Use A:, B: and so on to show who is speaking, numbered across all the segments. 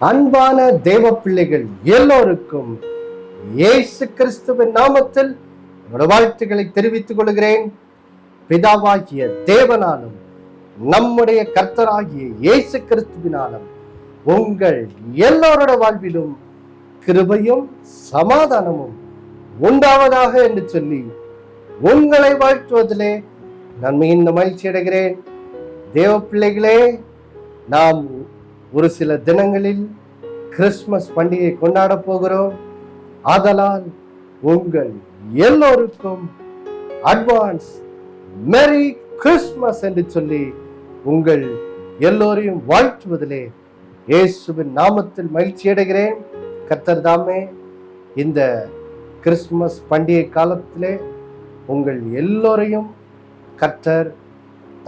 A: அன்பான தேவ பிள்ளைகள் எல்லோருக்கும் இயேசு கிறிஸ்துவின் நாமத்தில் என்னோட வாழ்த்துக்களை தெரிவித்துக் கொள்கிறேன். பிதாவாகிய தேவனாலும் நம்முடைய கர்த்தராகிய இயேசு கிறிஸ்துவினாலும் உங்கள் எல்லோரோட வாழ்விலும் கிருபையும் சமாதானமும் உண்டாவதாக என்று சொல்லி உங்களை வாழ்த்துவதிலே நான் மிகுந்த மகிழ்ச்சி அடைகிறேன். தேவ பிள்ளைகளே, நாம் ஒரு சில தினங்களில் கிறிஸ்துமஸ் பண்டிகை கொண்டாட போகிறோம். ஆதலால் உங்கள் எல்லோருக்கும் அட்வான்ஸ் மேரி கிறிஸ்துமஸ் என்று சொல்லி உங்கள் எல்லோரையும் வாழ்த்துவதிலே இயேசுவின் நாமத்தில் மகிழ்ச்சி அடைகிறேன். கர்த்தர் தாமே இந்த கிறிஸ்துமஸ் பண்டிகை காலத்திலே உங்கள் எல்லோரையும் கர்த்தர்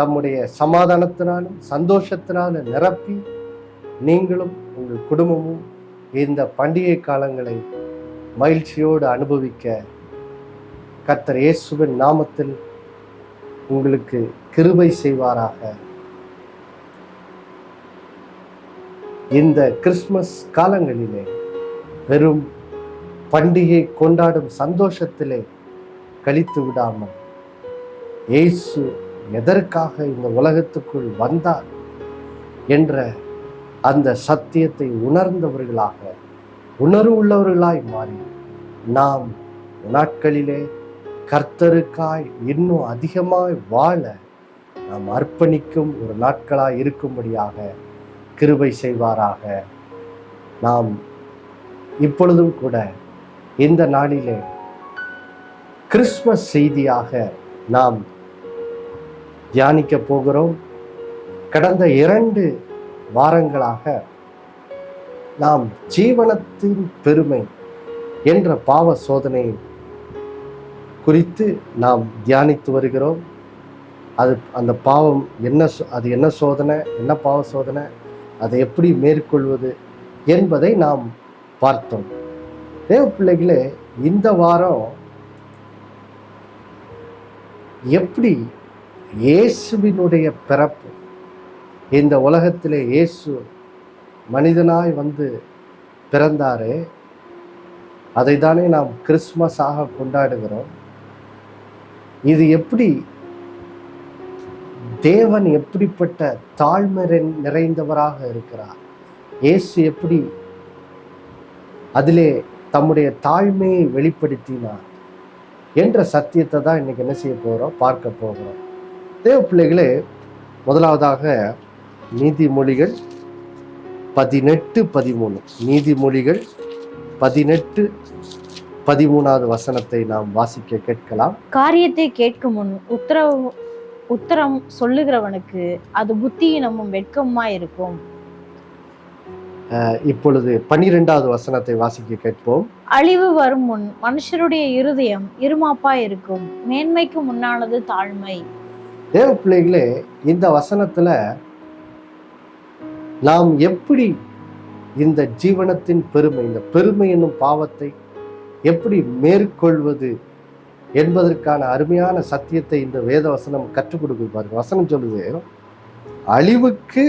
A: தம்முடைய சமாதானத்தினாலும் சந்தோஷத்தினாலும் நிரப்பி நீங்களும் உங்கள் குடும்பமும் இந்த பண்டிகை காலங்களை மகிழ்ச்சியோடு அனுபவிக்க கர்த்தர் இயேசுவின் நாமத்தில் உங்களுக்கு கிருபை செய்வாராக. இந்த கிறிஸ்துமஸ் காலங்களிலே வெறும் பண்டிகை கொண்டாடும் சந்தோஷத்திலே கழித்து விடாமல் இயேசு எதற்காக இந்த உலகத்துக்குள் வந்தார் என்ற அந்த சத்தியத்தை உணர்ந்தவர்களாக, உணர்வு உள்ளவர்களாய் மாறி நாம் நாட்களிலே கர்த்தருக்காய் இன்னும் அதிகமாய் வாழ நாம் அர்ப்பணிக்கும் ஒரு நாட்களாய் இருக்கும்படியாக கிருபை செய்வாராக. நாம் இப்பொழுதும் கூட இந்த நாளிலே கிறிஸ்துமஸ் செய்தியாக நாம் தியானிக்க போகிறோம். கடந்த 2 வாரங்களாக நாம் ஜீவனத்தின் பெருமை என்ற பாவ சோதனை குறித்து நாம் தியானித்து வருகிறோம். அந்த பாவம் என்ன சோதனை, என்ன பாவ சோதனை, அதை எப்படி மேற்கொள்வது என்பதை நாம் பார்த்தோம். தேவ பிள்ளைகளே, இந்த வாரம் எப்படி இயேசுவினுடைய பிறப்பு, இந்த உலகத்திலே இயேசு மனிதனாய் வந்து பிறந்தாரே, அதை தானே நாம் கிறிஸ்துமஸாக கொண்டாடுகிறோம். இது எப்படி தேவன் எப்படிப்பட்ட தாழ்மை நிறைந்தவராக இருக்கிறார், இயேசு எப்படி அதிலே தம்முடைய தாழ்மையை வெளிப்படுத்தினார் என்ற சத்தியத்தை தான் இன்னைக்கு என்ன செய்ய போகிறோம், பார்க்க போகிறோம். தேவ பிள்ளைகளே, முதலாவதாக நீதிமொழிகள் 18:13, நீதிமொழிகள் 18:13 வசனத்தை நாம் வாசிக்க கேட்கலாம்.
B: காரியத்தை கேட்கும் முன் உத்தரம் சொல்லுகிறவனுக்கு அது புத்தியினமும் வெட்கமாய் இருக்கும்.
A: இப்பொழுது 12வது வசனத்தை வாசிக்க கேட்போம்.
B: அழிவு வரும் முன் மனுஷருடைய இருதயம் இருமாப்பாய் இருக்கும், மேன்மைக்கு முன்னானது தாழ்மை.
A: தேவ பிள்ளைகளே, இந்த வசனத்துல நாம் எப்படி இந்த ஜீவனத்தின் பெருமை, இந்த பெருமை என்னும் பாவத்தை எப்படி மேற்கொள்வது என்பதற்கான அருமையான சத்தியத்தை இந்த வேத வசனம் கற்றுக் கொடுக்குது பாருங்க. வசனம் சொல்லுது, அழிவுக்கு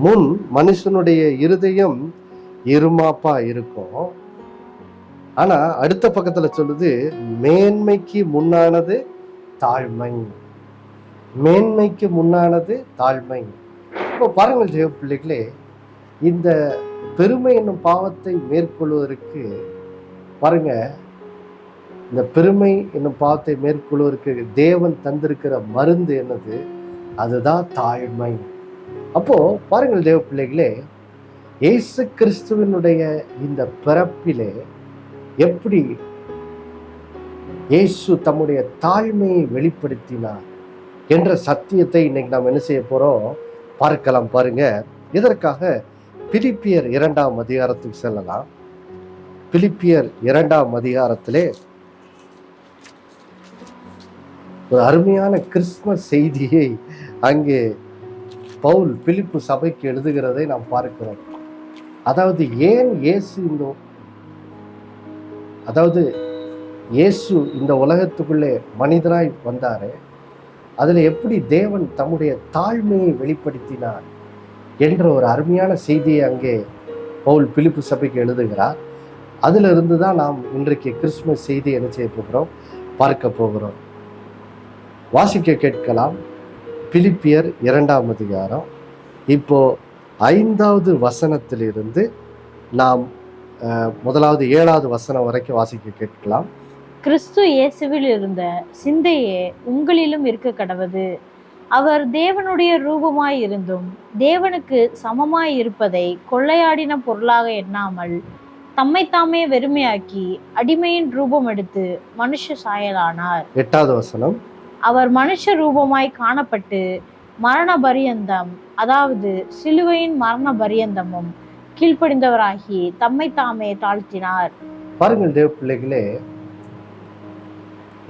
A: முன் மனுஷனுடைய இருதயம் இருமாப்பா இருக்கும். ஆனா அடுத்த பக்கத்துல சொல்லுது, மேன்மைக்கு முன்னானது தாழ்மை, மேன்மைக்கு முன்னானது தாழ்மை. இப்போ பாருங்கள் தேவ பிள்ளைகளே, இந்த பெருமை என்னும் பாவத்தை மேற்கொள்வதற்கு பாருங்க, இந்த பெருமை என்னும் பாவத்தை மேற்கொள்வதற்கு தேவன் தந்திருக்கிற மருந்து என்னது, அதுதான் தாழ்மை. அப்போ பாருங்கள் தேவ பிள்ளைகளே, இயேசு கிறிஸ்துவினுடைய இந்த பிறப்பிலே எப்படி இயேசு தம்முடைய தாழ்மையை வெளிப்படுத்தினார் என்ற சத்தியத்தை இன்னைக்கு நாம் என்ன செய்ய போறோம், பார்க்கலாம். பாருங்க, இதற்காக பிலிப்பியர் 2ஆம் அதிகாரத்துக்கு செல்லலாம். பிலிப்பியர் 2ஆம் அதிகாரத்திலே ஒரு அருமையான கிறிஸ்துமஸ் செய்தியை அங்கே பவுல் பிலிப்பு சபைக்கு எழுதுகிறதை நாம் பார்க்கிறோம். அதாவது இயேசு இந்த உலகத்துக்குள்ளே மனிதனாய் வந்தாரு, அதில் எப்படி தேவன் தம்முடைய தாழ்மையை வெளிப்படுத்தினார் என்ற ஒரு அருமையான செய்தியை அங்கே பவுல் பிலிப்பு சபைக்கு எழுதுகிறார். அதிலிருந்து தான் நாம் இன்றைக்கு கிறிஸ்துமஸ் செய்தி என்ன செய்ய போகிறோம், பார்க்க போகிறோம். வாசிக்க கேட்கலாம். பிலிப்பியர் 2ஆம் அதிகாரம். இப்போ 5வது வசனத்திலிருந்து நாம் முதலாவது 7வது வசனம் வரைக்கும் வாசிக்க கேட்கலாம்.
B: கிறிஸ்து இயேசுவில் இருந்த சிந்தையே உங்களிலும் இருக்க கடவது. அவர் தேவனுடைய ரூபமாய் இருந்தும் தேவனுக்கு சமமாய் இருப்பதை கொள்ளையாடின பொருளாக எண்ணாமல் தம்மைத்தாமே வெறுமையாக்கி அடிமையின் ரூபம் எடுத்து மனுஷ சாயலானார்.
A: 8வது வசனம்.
B: அவர் மனுஷ ரூபமாய் காணப்பட்டு மரண பரியந்தம், அதாவது சிலுவையின் மரண பரியந்தமும் கீழ்ப்படிந்தவராகி தம்மைத்தாமே தாழ்த்தினார்.
A: பாருங்கள் தேவ பிள்ளைகளே,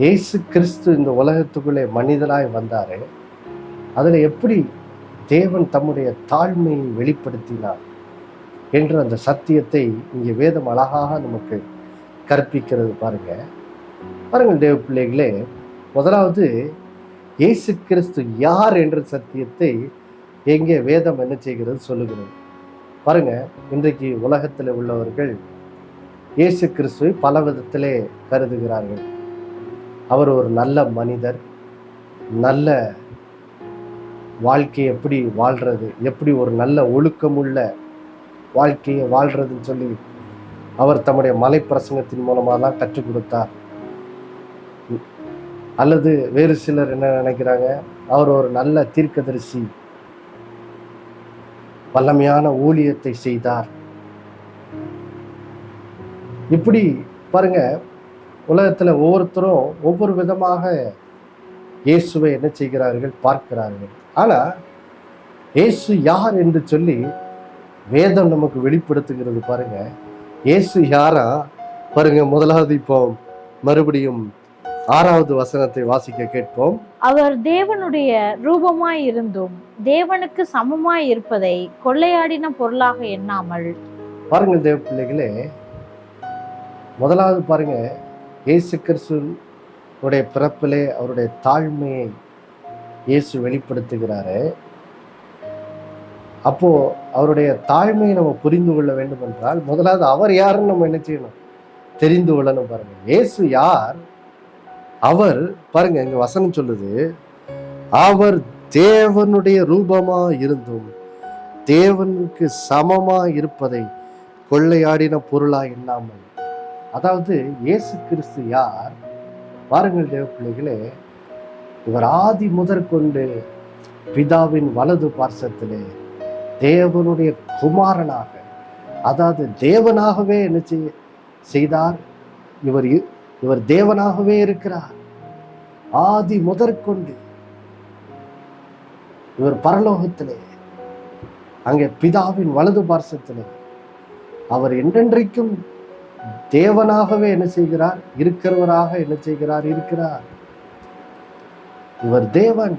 A: இயேசு கிறிஸ்து இந்த உலகத்துக்குள்ளே மனிதனாய் வந்தாரு. அதுல எப்படி தேவன் தம்முடைய தாழ்மையை வெளிப்படுத்தினார் என்ற அந்த சத்தியத்தை இங்கே வேதம் அழகாக நமக்கு கற்பிக்கிறது. பாருங்கள் தேவ பிள்ளைகளே, முதலாவது இயேசு கிறிஸ்து யார் என்ற சத்தியத்தை எங்கே வேதம் என்ன செய்கிறது, சொல்லுகிறது. பாருங்க, இன்றைக்கு உலகத்தில் உள்ளவர்கள் இயேசு கிறிஸ்துவை பல விதத்திலே கருதுகிறார்கள். அவர் ஒரு நல்ல மனிதர், நல்ல வாழ்க்கையை எப்படி வாழ்றது, எப்படி ஒரு நல்ல ஒழுக்கமுள்ள வாழ்க்கையை வாழ்றதுன்னு சொல்லி அவர் தம்முடைய மலை பிரசங்கத்தின் மூலமாக தான் கற்றுக் கொடுத்தார். அல்லது வேறு சிலர் என்ன நினைக்கிறாங்க, அவர் ஒரு நல்ல தீர்க்கதரிசி, வல்லமையான ஊழியத்தை செய்தார். இப்படி பாருங்க, உலகத்துல ஒவ்வொருத்தரும் ஒவ்வொரு விதமாக இயேசுவை என்ன செய்கிறார்கள், பார்க்கிறார்கள். ஆனா இயேசு யார் என்று சொல்லி வேதம் நமக்கு வெளிப்படுத்துகிறது. பாருங்க, இயேசு யாரா பாருங்க. முதலாவது இப்போ மறுபடியும் 6வது வசனத்தை வாசிக்க கேட்போம்.
B: அவர் தேவனுடைய ரூபமாய் இருந்தும் தேவனுக்கு சமமாய் இருப்பதை கொள்ளையாடின பொருளாக எண்ணாமல்.
A: பாருங்கள் தேவ பிள்ளைகளே, முதலாவது பாருங்க, இயேசு கிறிஸ்துடைய பிறப்பிலே அவருடைய தாழ்மையை இயேசு வெளிப்படுத்துகிறாரு. அப்போ அவருடைய தாழ்மையை நம்ம புரிந்து கொள்ள வேண்டும் என்றால் முதலாவது அவர் யாருன்னு நம்ம என்ன செய்யணும், தெரிந்து கொள்ளணும். பாருங்க, இயேசு யார்? அவர் பாருங்க, இங்க வசனம் சொல்லுது, அவர் தேவனுடைய ரூபமா இருந்தும் தேவனுக்கு சமமா இருப்பதை கொள்ளையாடின பொருளா எண்ணாமல். அதாவது இயேசு கிறிஸ்து யார்? பாருங்கள் தேவ பிள்ளைகளே, இவர் ஆதி முதற்கொண்டு பிதாவின் வலது பார்சத்திலே தேவனுடைய குமாரனாக, அதாவது தேவனாகவே என்ன செய்தார். இவர் தேவனாகவே இருக்கிறார். ஆதி முதற்கொண்டு இவர் பரலோகத்திலே அங்கே பிதாவின் வலது பார்சத்திலே அவர் என்றென்றைக்கும் தேவனாகவே என்ன செய்கிறார், இருக்கிறவராக என்ன செய்கிறார், இருக்கிறார். இவர் தேவன்.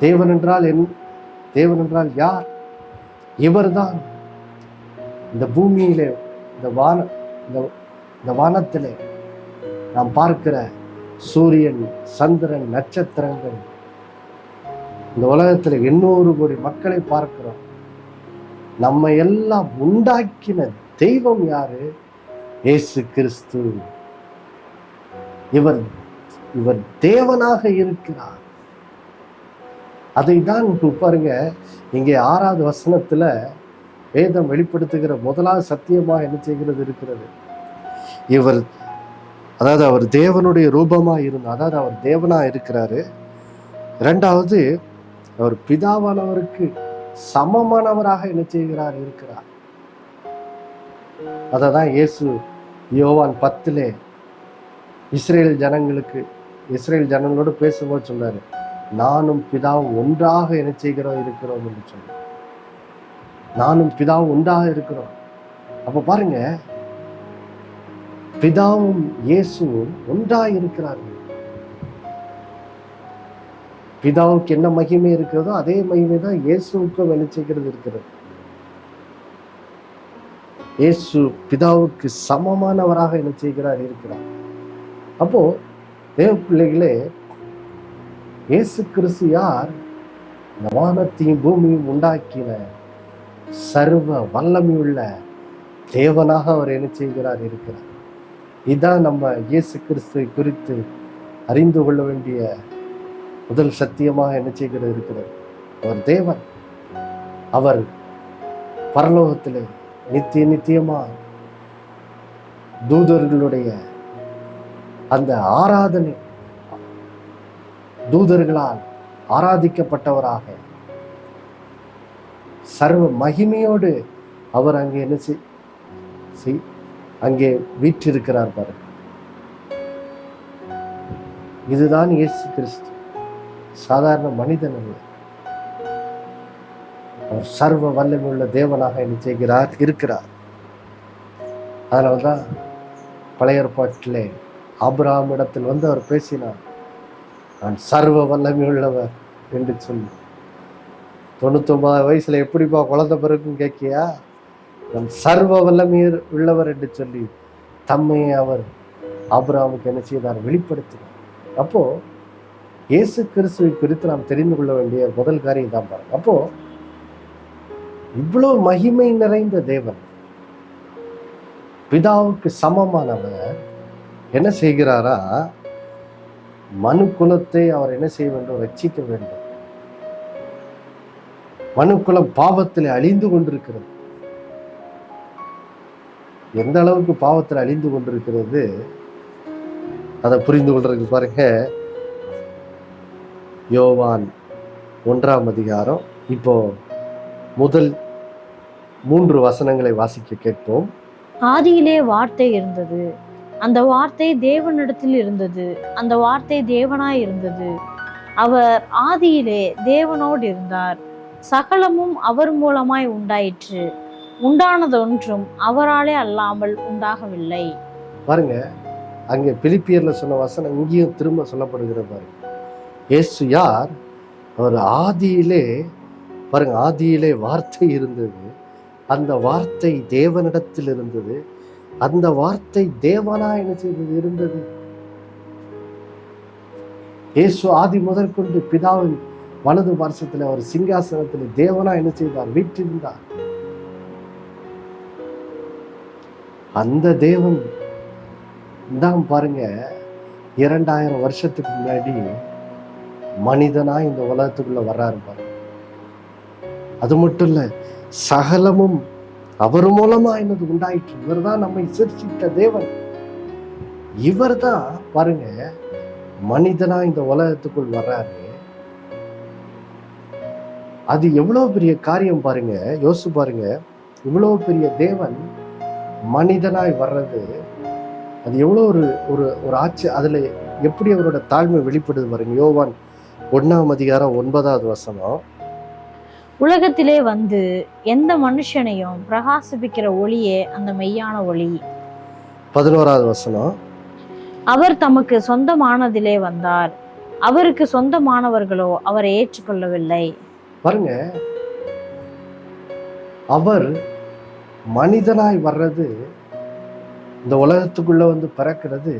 A: தேவன் என்றால் தேவன் என்றால் யார்? இவர்தான் இந்த பூமியிலே, இந்த வானத்திலே நாம் பார்க்கிற சூரியன், சந்திரன், நட்சத்திரங்கள், இந்த உலகத்துல 800 கோடி மக்களை பார்க்கிறோம். நம்ம எல்லாம் உண்டாக்கின தெய்வம் யாரு? இயேசு கிறிஸ்து. இவர் தேவனாக இருக்கிறார். அதை தான் பாருங்க, இங்கே 6வது வசனத்துல வேதம் வெளிப்படுத்துகிற முதலாவது சத்தியமா என்ன செய்கிறது இருக்கிறது. அதாவது அவர் தேவனுடைய ரூபமா இருந்தார், அதாவது அவர் தேவனா இருக்கிறாரு. இரண்டாவது, அவர் பிதாவானவருக்கு சமமானவராக என்ன செய்கிறார், இருக்கிறார். அததான் இயேசு யோவான் 10 இஸ்ரேல் ஜனங்களோடு பேசும்போது சொன்னாரு, நானும் பிதாவும் ஒன்றாக என்ன செய்கிறோம், இருக்கிறோம் என்று சொன்னார். நானும் பிதாவும் ஒன்றாக இருக்கிறோம். அப்ப பாருங்க, பிதாவும் இயேசுவும் ஒன்றாக இருக்கிறார்கள். பிதாவுக்கு என்ன மகிமை இருக்கிறதோ அதே மகிமை தான் இயேசுவுக்கும் என்ன செய்கிறது இருக்கிறது. இயேசு பிதாவுக்கு சமமானவராக என்ன செய்கிறார், இருக்கிறார். அப்போ தேவ பிள்ளைகளே, இயேசு கிறிஸ்து யார்? இந்த வானத்தையும் பூமியும் உண்டாக்கின சர்வ வல்லமையுள்ள தேவனாக அவர் என்ன செய்கிறார் இருக்கிறார். இதுதான் நம்ம இயேசு கிறிஸ்துவை குறித்து அறிந்து கொள்ள வேண்டிய முதல் சத்தியமாக என்ன செய்கிறது இருக்கிறது. அவர் தேவன். அவர் பரலோகத்திலே நித்தியமா தூதர்களுடைய அந்த ஆராதனை, தூதர்களால் ஆராதிக்கப்பட்டவராக சர்வ மகிமையோடு அவர் அங்கே என்ன அங்கே வீற்றிருக்கிறார் பாருங்க. இதுதான் இயேசு கிறிஸ்து. சாதாரண மனிதன் அல்ல, அவர் சர்வ வல்லமையுள்ள தேவனாக என்ன செய்கிறார் இருக்கிறார். அதனால்தான் பழைய ஏற்பாட்டிலே ஆபிரகாம் இடத்தில் வந்து அவர் பேசினார், நான் சர்வ வல்லமையுள்ளவர் என்று சொல்லி. 99 வயசுல எப்படிப்பா குழந்தை பிறக்கும் கேட்கியா? நான் சர்வ வல்லமை உள்ளவர் என்று சொல்லி தம்மையை அவர் ஆபிரகாமுக்கு என்ன செய்தார்? வெளிப்படுத்தினார். அப்போ இயேசு கிறிஸ்துவை குறித்து நாம் தெரிந்து கொள்ள வேண்டிய முதல் காரியம் தான் பாருங்க. அப்போ இவ்வளவு மகிமை நிறைந்த தேவன், பிதாவுக்கு சமமானவர் என்ன செய்கிறாரா? மனு குலத்தை அவர் என்ன செய்ய வேண்டும்? ரட்சிக்க வேண்டும். மனுக்குலம் பாவத்தில் அழிந்து கொண்டிருக்கிறது. எந்த அளவுக்கு பாவத்தில் அழிந்து கொண்டிருக்கிறது அதை புரிந்து கொள்றதுக்கு பாருங்க, யோவான் 1ஆம் அதிகாரம் இப்போ முதல் 3 வசனங்களை வாசிக்க கேட்போம்.
B: ஆதியிலே வார்த்தை இருந்தது, அந்த வார்த்தை தேவனிடத்தில் இருந்தது, அந்த வார்த்தை தேவனாய் இருந்தது. அவர் ஆதியிலே தேவனோடு இருந்தார். சகலமும் அவர் மூலமாய் உண்டாயிற்று, உண்டானதொன்றும் அவராலே அல்லாமல் உண்டாகவில்லை.
A: பாருங்க, அங்கே பிலிப்பியர்ல சொன்ன வசனம் இங்கேயும் திரும்ப சொல்லப்படுகிற பாருங்க. இயேசு யார்? அவர் ஆதியிலே பாருங்க, ஆதியிலே வார்த்தை இருந்தது, அந்த வார்த்தை தேவனிடத்தில் இருந்தது, அந்த வார்த்தை தேவனா என்ன செய்தது? இருந்தது. இயேசு ஆதி முதற்கொண்டு பிதாவின் வலது பார்சத்தில் அவர் சிங்காசனத்தில் தேவனா என்ன செய்தார்? வீற்றிருந்தார். அந்த தேவன் தான் பாருங்க 2000 வருஷத்துக்கு முன்னாடி மனிதனா இந்த உலகத்துக்குள்ள வர்றாரு பாருங்க. அது மட்டும் இல்ல, சகலமும் அவர் மூலமா என்னது உண்டாயிற்று. இவர் தான் நம்மை சிருஷ்டித்த தேவன். இவர் தான் பாருங்க மனிதனா இந்த உலகத்துக்குள் வர்றாரு. அது எவ்வளவு பெரிய காரியம் பாருங்க, யோசிச்சு பாருங்க. இவ்வளவு பெரிய தேவன் மனிதனாய் வர்றது, அது எவ்வளோ ஒரு ஆட்சி. அதுல எப்படி அவரோட தாழ்மை வெளிப்படுது பாருங்க. யோவான் 1ஆம் அதிகாரம் 9வது வசனம்.
B: உலகத்திலே வந்து எந்த மனுஷனையும் பிரகாசிப்பிக்கிற ஒளியே அந்த மெய்யான ஒளி.
A: 11வது வசனம்.
B: அவர் தமக்கு சொந்தமானதிலே வந்தார், அவருக்கு சொந்தமானவர்களோ அவரை ஏற்றுக்கொள்ளவில்லை.
A: பாருங்க, அவர் மனிதனாய் வர்றது, இந்த உலகத்துக்குள்ள வந்து பிறக்கிறது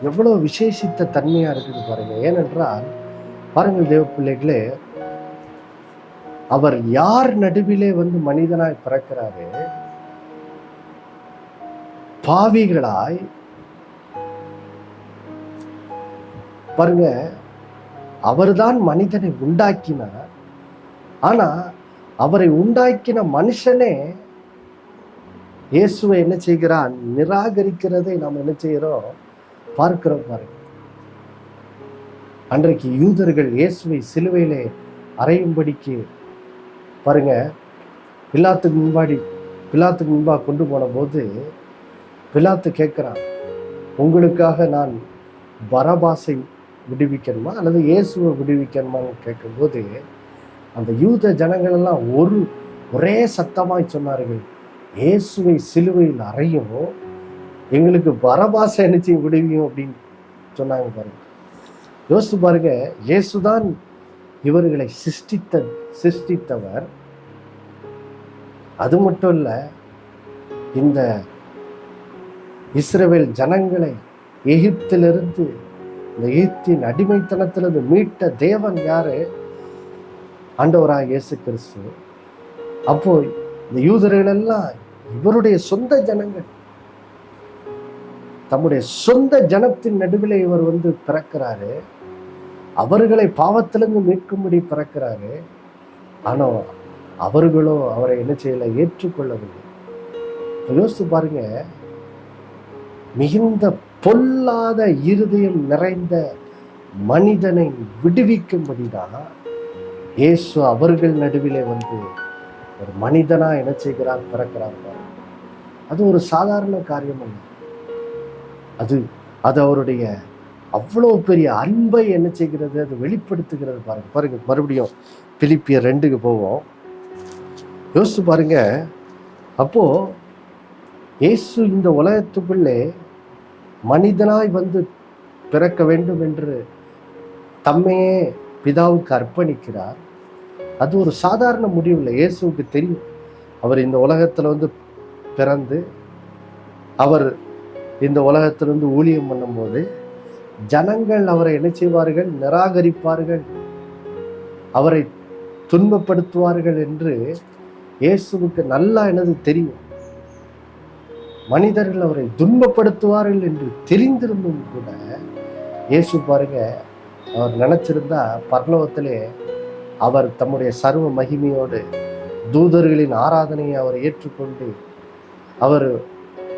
A: எவ்வளவு விசேஷித்த தன்மையா இருக்குது பாருங்க. ஏனென்றால் பாருங்கள் தேவ பிள்ளைகளே, அவர் யார் நடுவிலே வந்து மனிதனாய் பிறக்கிறாரு? பாவிகளாய் பாருங்க, அவர்தான் மனிதனை உண்டாக்கினார். ஆனா அவரை உண்டாக்கின மனுஷனே இயேசுவை என்ன செய்கிறான்? நிராகரிக்கிறதை நாம் என்ன செய்கிறோம்? பார்க்கிறோம் பாருங்க. அன்றைக்கு யூதர்கள் இயேசுவை சிலுவையிலே அறையும்படிக்கு பாருங்க பிலாத்துக்கு முன்பாக கொண்டு போன போது பிலாத்து கேட்கிறான், உங்களுக்காக நான் பரபாசை விடுவிக்கணுமா அல்லது இயேசுவை விடுவிக்கணுமான்னு கேட்கும்போது அந்த யூத ஜனங்கள் எல்லாம் ஒரே சத்தமாய் சொன்னார்கள், இயேசுவை சிலுவையில் அறையும், எங்களுக்கு பரபாசை நினைச்சு விடுவியும் அப்படின்னு சொன்னாங்க பாருங்க. யோசித்து பாருங்க, இயேசுதான் இவர்களை சிருஷ்டித்தவர். அது மட்டும் இல்ல, இந்த இஸ்ரவேல் ஜனங்களை எகிப்திலிருந்து, இந்த எகிப்தின் அடிமைத்தனத்திலிருந்து மீட்ட தேவன் யாரு? ஆண்டவராக இயேசு கிறிஸ்து. அப்போ இந்த யூதர்கள் எல்லாம் இவருடைய சொந்த ஜனங்கள், தம்முடைய சொந்த ஜனத்தின் நடுவில் இவர் பிறக்கிறாரு. அவர்களை பாவத்திலிருந்து மீட்கும்படி பிறக்கிறாரு. ஆனா அவர்களோ அவரை என்ன செய்யல, ஏற்றுக்கொள்ளவில்லை. யோசித்து பாருங்க, மிகுந்த பொல்லாத இருதயம் நிறைந்த மனிதனை விடுவிக்கும்படிதான் இயேசு அவர்கள் நடுவிலே ஒரு மனிதனா என்ன செய்கிறார், பிறக்கிறார். அது ஒரு சாதாரண காரியம் அல்ல. அது அது அவருடைய அவ்வளவு பெரிய அன்பை என்ன செய்கிறது, அது வெளிப்படுத்துகிறது. பாருங்க மறுபடியும் பிலிப்பியர் 2க்கு போவோம். யோசிச்சு பாருங்க. அப்போ இயேசு இந்த உலகத்துக்குள்ளே மனிதனாய் பிறக்க வேண்டும் என்று தம்மையே பிதாவுக்கு அர்ப்பணிக்கிறார். அது ஒரு சாதாரண முடிவு இல்லை. இயேசுவுக்கு தெரியும், அவர் இந்த உலகத்துல பிறந்து அவர் இந்த உலகத்திலிருந்து ஊழியம் பண்ணும்போது ஜனங்கள் அவரை என்ன செய்வார்கள், நிராகரிப்பார்கள், அவரை துன்பப்படுத்துவார்கள் என்று இயேசுவுக்கு நல்லா என்னது தெரியும். மனிதர்கள் அவரை துன்பப்படுத்துவார்கள் என்று தெரிந்திருந்தும் கூட இயேசு பாருங்க, அவர் நினைச்சிருந்தா பரலோகத்திலே அவர் தம்முடைய சர்வ மகிமையோடு தூதர்களின் ஆராதனையை அவர் ஏற்றுக்கொண்டு அவர்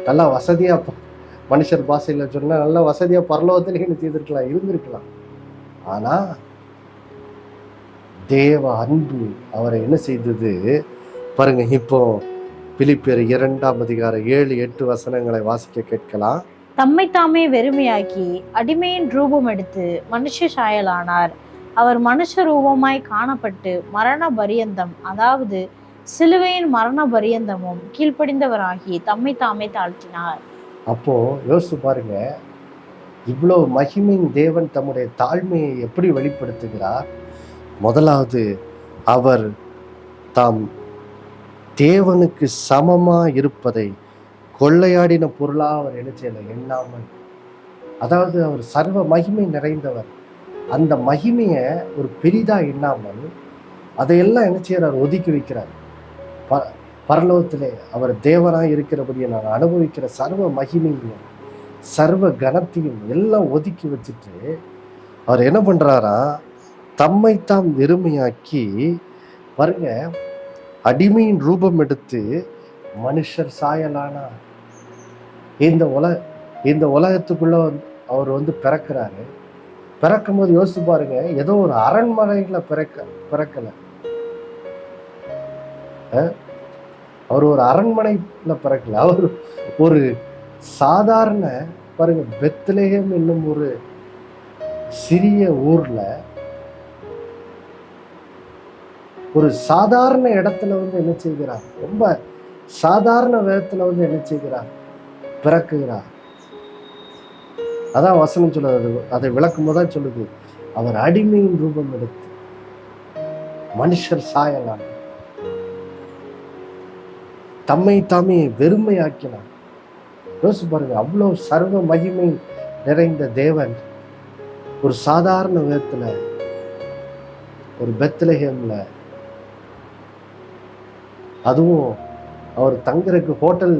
A: நல்லா வசதியா, மனுஷர் பாஷையில சொன்னா நல்லா வசதியா பரலோகத்திலே என்ன செய்திருக்கலாம், இருந்திருக்கலாம். ஆனா தேவ அன்பு அவரை என்ன செய்தது பாருங்க. இப்போ பிலிப்பியர் 2ஆம் அதிகாரம் 7-8 வசனங்களை வாசிக்க கேட்கலாம்.
B: தம்மை தாமே வெறுமையாக்கி அடிமையின் ரூபம் எடுத்து மனுஷ சாயலானார். அவர் மனுஷ ரூபமாய் காணப்பட்டு மரண பரியந்தம், அதாவது சிலுவையின் மரண பரியந்தமும் கீழ்ப்படிந்தவராகி தம்மை தாமே தாழ்த்தினார்.
A: அப்போ யோசிச்சு பாருங்க, இவ்வளவு மகிமையின் தேவன் தம்முடைய தாழ்மையை எப்படி வெளிப்படுத்துகிறார். முதலாவது, அவர் தாம் தேவனுக்கு சமமா இருப்பதை கொள்ளையாடின பொருளா அவர் என்ன செய்யல, எண்ணாமல், அதாவது அவர் சர்வ மகிமை நிறைந்தவர், அந்த மகிமையை ஒரு பெரிதா எண்ணாமல் அதையெல்லாம் என்ன செய்யறார், ஒதுக்கி வைக்கிறார். பரலோகத்திலே அவர் தேவனாய் இருக்கிறபடியை நான் அனுபவிக்கிற சர்வ மகிமையும் சர்வ கனத்தையும் எல்லாம் ஒதுக்கி வச்சுட்டு அவர் என்ன பண்றாரா, தம்மைத்தாம் வெறுமையாக்கி பாருங்க, அடிமையின் ரூபம் எடுத்து மனுஷர் சாயலானார். இந்த உலகத்துக்குள்ள அவர் பிறக்கிறாரு. பிறக்கும் போது யோசிச்சு பாருங்க, ஏதோ ஒரு அரண்மனைகளை பிறக்கல. அவர் ஒரு அரண்மனையில பிறக்கல. அவர் ஒரு சாதாரண பாருங்க, பெத்லெகேம் என்னும் ஒரு சிறிய ஊர்ல ஒரு சாதாரண இடத்துல என்ன செய்கிறார், ரொம்ப சாதாரண விதத்துல என்ன செய்கிறார், பிறக்குகிறார். அதான் வசனம் சொல்லுது, அதை விளக்கும் போதுதான் சொல்லுது, அவர் அடிமையின் ரூபம் எடுத்து மனுஷர் சாயலானார், தம்மை தாமே வெறுமையாக்கினார். யோசிச்சு பாருங்க, அவ்வளவு சர்வ மகிமை நிறைந்த தேவன் ஒரு சாதாரண விதத்துல ஒரு பெத்லெகேம்ல, அதுவும் அவர் தங்குறதுக்கு ஹோட்டல்,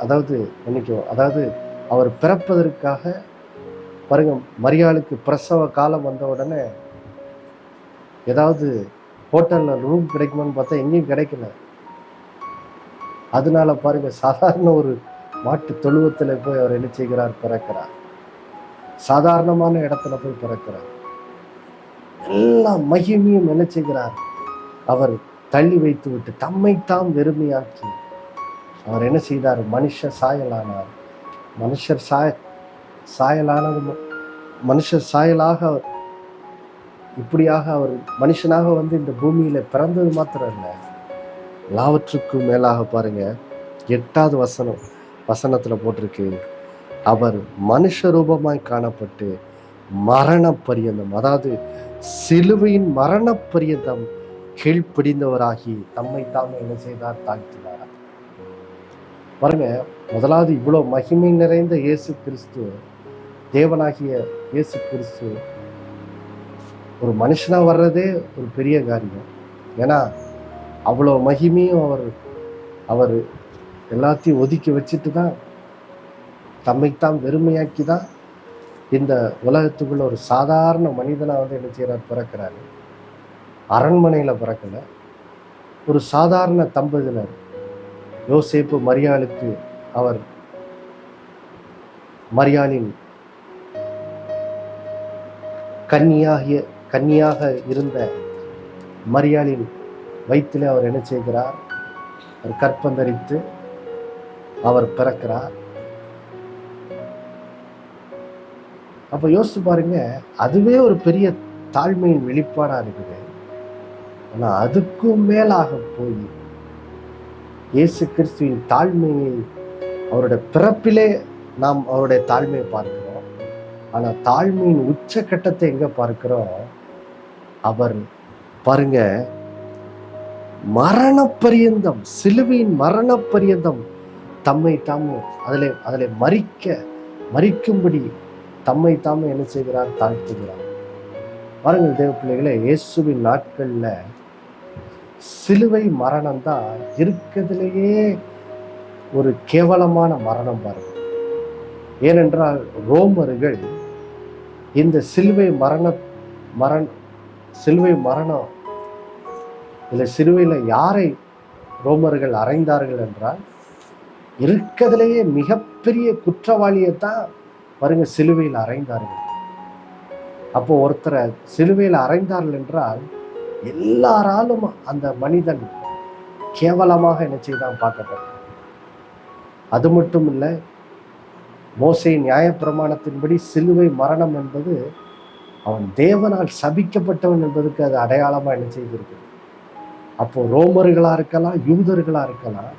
A: அதாவது அவர் பிறப்பதற்காக பாருங்க, மரியாளுக்கு பிரசவ காலம் வந்த உடனே ஏதாவது ஹோட்டல்ல ரூம் கிடைக்குமான்னு பார்த்தா எங்கேயும் கிடைக்கல. அதனால பாருங்க, சாதாரண ஒரு மாட்டு தொழுவத்துல போய் அவர் என்ன செய்கிறார், பிறக்கிறார். சாதாரணமான இடத்துல போய் பிறக்கிறார். எல்லா மகிமையும் என்ன செய்கிறார், அவர் தள்ளி வைத்து விட்டு தம்மைத்தாம் வெறுமையாக்கி அவர் என்ன செய்தார், மனுஷ சாயலானார். மனுஷர் சாயலானது, மனுஷர் சாயலாக இப்படியாக அவர் மனுஷனாக இந்த பூமியில பிறந்தது மாத்திரம் இல்லை, எல்லாவற்றுக்கும் மேலாக பாருங்க, 8வது வசனத்துல போட்டிருக்கு, அவர் மனுஷ ரூபமாய் காணப்பட்டு மரண பரியந்தம், அதாவது சிலுவையின் மரண பரியந்தம் கீழ்ப்படிந்தவராகி தம்மை தாமே என்ன செய்தார், தாழ்த்தினார். பாருங்க, முதலாவது இவ்வளவு மகிமை நிறைந்த இயேசு கிறிஸ்து, தேவனாகிய இயேசு கிறிஸ்து ஒரு மனுஷனாக வர்றதே ஒரு பெரிய காரியம். ஏன்னா அவ்வளோ மகிமையும் அவர் எல்லாத்தையும் ஒதுக்கி வச்சுட்டு தான் தம்மைத்தான் வெறுமையாக்கி தான் இந்த உலகத்துக்குள்ள ஒரு சாதாரண மனிதனாக என்ன செய்கிறார், பிறக்கிறாரு. அரண்மனையில் பிறக்கலை, ஒரு சாதாரண தம்பதியினர் யோசேப்பு மரியாளுக்கு அவர் மரியாளின் கன்னியாக இருந்த மரியாளின் வயிற்றிலே அவர் என்ன செய்கிறார், அவர் கற்பந்தரித்து அவர் பிறக்கிறார். அப்ப யோசிச்சு பாருங்க, அதுவே ஒரு பெரிய தாழ்மையின் வெளிப்பாடா இருக்குது. ஆனா அதுக்கும் மேலாக போய் இயேசு கிறிஸ்துவின் தாழ்மையை, அவருடைய பிறப்பிலே நாம் அவருடைய தாழ்மையை பார்க்கிறோம். ஆனா தாழ்மையின் உச்சக்கட்டத்தை எங்க பார்க்கிறோம், அவர் பாருங்க மரணப்பரியந்தம், சிலுவையின் மரணப்பரியந்தம் தம்மை தாமே அதிலே மரிக்கும்படி தம்மை தாமே என்ன செய்கிறார், தாழ்த்துகிறார். பாருங்கள் தேவ பிள்ளைகளே, இயேசுவின் நாட்கள்ல சிலுவை மரணம் தான் இருக்கிறதுலேயே ஒரு கேவலமான மரணம் பாருங்க. ஏனென்றால் ரோமர்கள் இந்த சிலுவை மரணம் இல்லை, சிலுவையில் யாரை ரோமர்கள் அறைந்தார்கள் என்றால் இருக்கிறதுலேயே மிகப்பெரிய குற்றவாளியை தான் பாருங்க சிலுவையில் அறைந்தார்கள். அப்போ ஒருத்தரை சிலுவையில் அறைந்தார்கள் என்றால் எல்லாராலும் அந்த மனிதன் கேவலமாக என்ன செய்தான் பார்க்கப்பட்டான். அது மட்டும் இல்லை, மோசேயின் நியாயப்பிரமாணத்தின்படி சிலுவை மரணம் என்பது அவன் தேவனால் சபிக்கப்பட்டவன் என்பதுக்கு அது அடையாளமாக என்ன செய்திருக்கு. அப்போ ரோமர்களாக இருக்கலாம், யூதர்களாக இருக்கலாம்,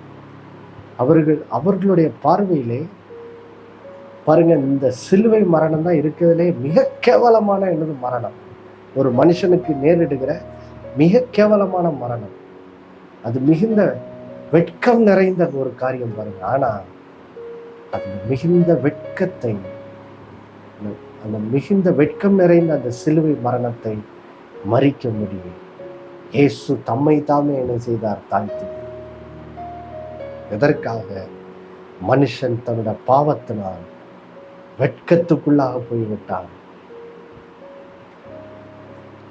A: அவர்களுடைய பார்வையிலே பாருங்க இந்த சிலுவை மரணம் தான் இருக்கிறதுலே மிக கேவலமான என்னது மரணம், ஒரு மனுஷனுக்கு நேரிடுகிற மிக கேவலமான மரணம். அது மிகுந்த வெட்கம் நிறைந்த ஒரு காரியம் பாருங்க. ஆனா அது மிகுந்த வெட்கத்தை, அந்த மிகுந்த வெட்கம் நிறைந்த அந்த சிலுவை மரணத்தை மறிக்க முடியும். இயேசு தம்மை தாமே என்ன செய்தார், தாழ்த்தி. எதற்காக? மனுஷன் தன்னுடைய பாவத்தினால் வெட்கத்துக்குள்ளாக போய்விட்டான்.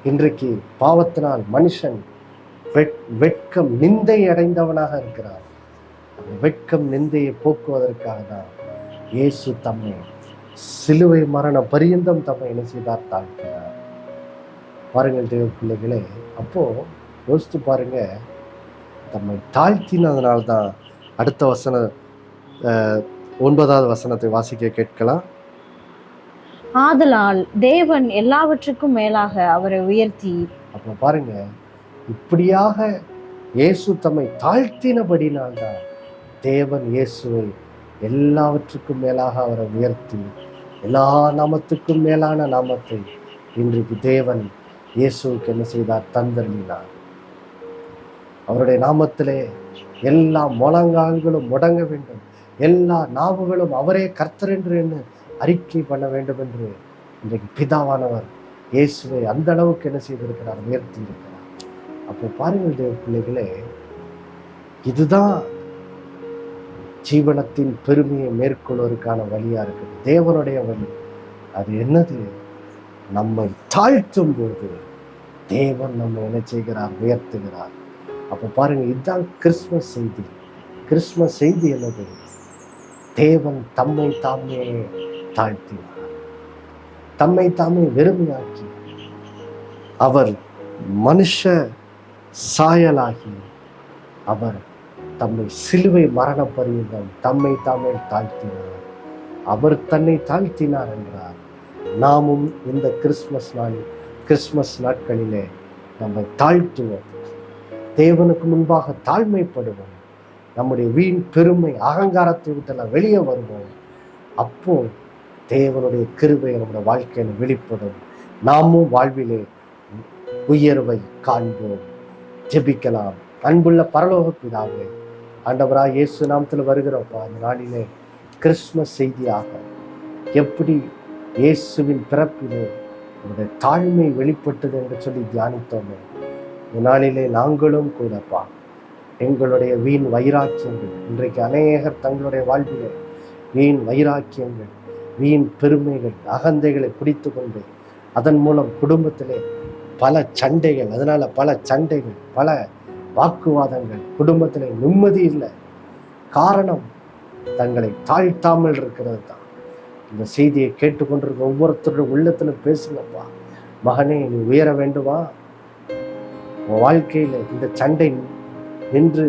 A: இன்றைக்கு பாவத்தினால் மனுஷன் வெட்கம் நிந்தை அடைந்தவனாக இருக்கிறார். அந்த வெட்கம் நிந்தையை போக்குவதற்காக தான் இயேசு தம்மை சிலுவை மரண பரியந்தம் தம்மை என்ன செய்தார், தாழ்த்தினார். பாருங்கள் தேவ பிள்ளைகளே, அப்போ யோசித்து பாருங்க, தம்மை தாழ்த்தினதுனால்தான் அடுத்த வசனம் 9வது வசனத்தை வாசிக்க கேட்கலாம்.
B: ஆதலால் தேவன் எல்லாவற்றுக்கும் மேலாக அவரை உயர்த்தி.
A: அப்ப பாருங்க, இப்படியாக இயேசு தம்மை தாழ்த்தினபடினால்தான் தேவன் இயேசுவை எல்லாவற்றுக்கும் மேலாக அவரை உயர்த்தி எல்லா நாமத்துக்கும் மேலான நாமத்தை இன்றைக்கு தேவன் இயேசுவுக்கு என்ன செய்தார், தந்தருளினார். அவருடைய நாமத்திலே எல்லா முழங்கால்களும் முடங்க வேண்டும், எல்லா நாவுகளும் அவரே கர்த்தர் என்று என்ன அறிக்கை பண்ண வேண்டும் என்று இன்றைக்கு பிதாவானவர் இயேசுவை அந்த அளவுக்கு என்ன செய்திருக்கிறார், உயர்த்தி இருக்கிறார். அப்போ பாருங்கள் தேவ பிள்ளைகளே, இதுதான் ஜீவனத்தின் பெருமையை மேற்கொள்வதற்கான வழியா இருக்குது, தேவனுடைய வழி. அது என்னது? நம்மை தாழ்த்தும் போது தேவன் நம்ம என்ன செய்கிறார், உயர்த்துகிறார். அப்போ பாருங்க, இதுதான் கிறிஸ்மஸ் செய்தி. கிறிஸ்மஸ் செய்தி என்னது? தேவன் தம்மை தாமே தாழ்த்தினார், தம்மை தாமே வெறுமையாக்கி, அவர் மனுஷ சாயலாகி, அவர் தம்மை சிலுவை மரண பரியந்தம் தம்மை தாமே தாழ்த்தினார். அவர் தன்னை தாழ்த்தினார் என்றார். நாமும் இந்த கிறிஸ்மஸ் நாட்களிலே நம்மை தாழ்த்துவோம், தேவனுக்கு முன்பாக தாழ்மைப்படுவோம், நம்முடைய வீண் பெருமை அகங்காரத்தை விட்டு வெளியே வருவோம். அப்போ தேவனுடைய கிருபை நம்முடைய வாழ்க்கையில் வெளிப்படும். நாமும் வாழ்விலே உயர்வை காண்போம். ஜெபிக்கலாம். அன்புள்ள பரலோக பிதாவே, ஆண்டவராக இயேசு நாமத்தில் வருகிறோம்ப்பா. அந்த நாளிலே கிறிஸ்மஸ் செய்தியாக எப்படி இயேசுவின் பிறப்பிலே உங்களுடைய தாழ்மை வெளிப்பட்டது என்று சொல்லி தியானித்தோமே. இந்த நாளிலே நாங்களும் கூடப்பா எங்களுடைய வீண் வைராக்கியங்கள், இன்றைக்கு அநேகர் தங்களுடைய வாழ்விலே வீண் வைராக்கியங்கள், வீண் பெருமைகள், அகந்தைகளை பிடித்து கொண்டு அதன் மூலம் குடும்பத்திலே பல சண்டைகள், அதனால பல சண்டைகள், பல வாக்குவாதங்கள், குடும்பத்திலே நிம்மதி இல்லை. காரணம் தங்களை தாழ்த்தாமல் இருக்கிறது தான். இந்த செய்தியை கேட்டுக்கொண்டிருக்க ஒவ்வொருத்தருடைய உள்ளத்துல பேசுங்கப்பா. மகனே, நீ உயர வேண்டுமா? உன் வாழ்க்கையில இந்த சண்டை நின்று,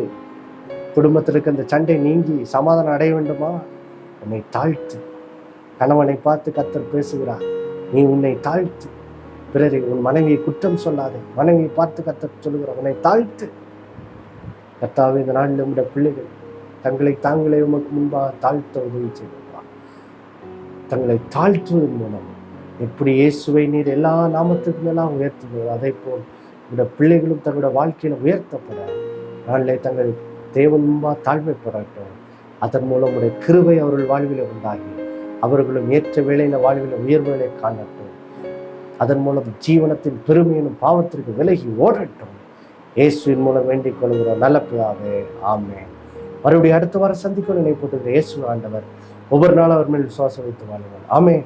A: குடும்பத்தில் இருக்க இந்த சண்டை நீங்கி சமாதானம் அடைய வேண்டுமா? உன்னை தாழ்த்து. கணவனை பார்த்து கர்த்தர் பேசுகிறார், நீ உன்னை தாழ்த்து. பிறரை, உன் மனைவியை குற்றம் சொல்லாதே. மனைவியை பார்த்து கர்த்தர் சொல்லுகிறார், உன்னை தாழ்த்து. கர்த்தாவே, இந்த நாளில் நம்முடைய பிள்ளைகள் தங்களை தாங்களே உமக்கு முன்பாக தாழ்த்த உதவி செய்வா. தங்களை தாழ்த்துவதன் மூலம் எப்படி இயேசுவை நீர் எல்லா நாமத்துக்கும் எல்லாம் உயர்த்துவீர்கள், அதே போல் இந்த பிள்ளைகளும் தங்களுடைய வாழ்க்கையில உயர்த்தப்பட நாளிலே தங்கள் தேவன் முன்பாக தாழ்மைப்படட்டும். அதன் மூலம் உடைய கிருபை அவர்கள் வாழ்வில் உண்டாகி அவர்களும் ஏற்ற வேளையில வாழ்வில் உயர்வுகளை காணட்டும். அதன் மூலம் ஜீவனத்தின் பெருமையினும் பாவத்திற்கு விலகி ஓடட்டும். இயேசுவின் மூலம் வேண்டிக் கொள்கிறோம் நல்ல பிதாவே, ஆமென். மறுபடியும் அடுத்த வாரம் சந்திக்க நினைப்பட்டு இயேசு ஆண்டவர் ஒவ்வொரு நாளும் அவர் மேல் விசுவாசம் வைத்து வாழ்வார். ஆமென்.